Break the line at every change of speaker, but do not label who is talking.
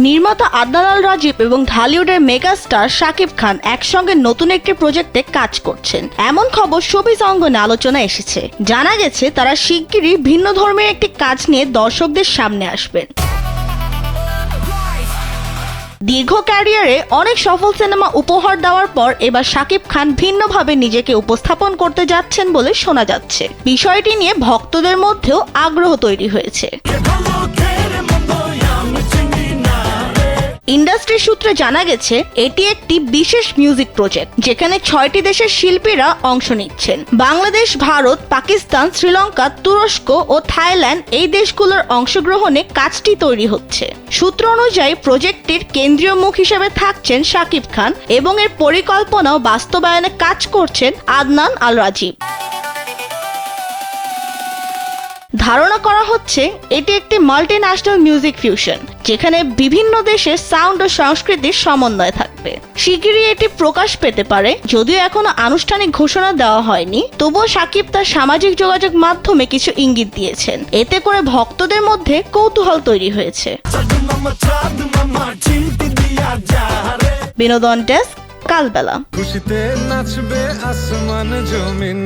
নির্মাতা আদনান আল রাজীব এবং ঢালিউডের মেগাস্টার শাকিব খান একসঙ্গে নতুন একটি প্রজেক্টে কাজ করছেন, এমন খবর শোবিজ অঙ্গনে আলোচনা এসেছে। জানা গেছে তারা শিগগিরই ভিন্ন ধর্মের একটি কাজ নিয়ে দর্শকদের সামনে আসবেন। দীর্ঘ ক্যারিয়ারে অনেক সফল সিনেমা উপহার দেওয়ার পর এবার শাকিব খান ভিন্নভাবে নিজেকে উপস্থাপন করতে যাচ্ছেন বলে শোনা যাচ্ছে। বিষয়টি নিয়ে ভক্তদের মধ্যেও আগ্রহ তৈরি হয়েছে। ইন্ডাস্ট্রি সূত্রে জানা গেছে এটি একটি বিশেষ মিউজিক প্রজেক্ট, যেখানে 6টি দেশের শিল্পীরা অংশ নিচ্ছেন। বাংলাদেশ, ভারত, পাকিস্তান, শ্রীলঙ্কা, তুরস্ক ও থাইল্যান্ড এই দেশগুলোর অংশগ্রহণে কাজটি তৈরি হচ্ছে। সূত্র অনুযায়ী প্রজেক্টটির কেন্দ্রীয় মুখ হিসেবে থাকছেন শাকিব খান এবং এর পরিকল্পনা ও বাস্তবায়নে কাজ করছেন আদনান আল রাজীব। ধারণা করা হচ্ছে এটি একটি মাল্টিন্যাশনাল মিউজিক ফিউশন, যেখানে বিভিন্ন দেশের সাউন্ড ও সংস্কৃতির সমন্বয় থাকবে। শিগগিরই এটি প্রকাশ পেতে পারে। যদিও এখনো আনুষ্ঠানিক ঘোষণা দেওয়া হয়নি, তবুও শাকিব তার সামাজিক যোগাযোগ মাধ্যমে কিছু ইঙ্গিত দিয়েছেন। এতে করে ভক্তদের মধ্যে কৌতূহল তৈরি হয়েছে। বিনোদন ডেস্ক, কালবেলা।
খুশিতে নাচবে আসমান জমিন।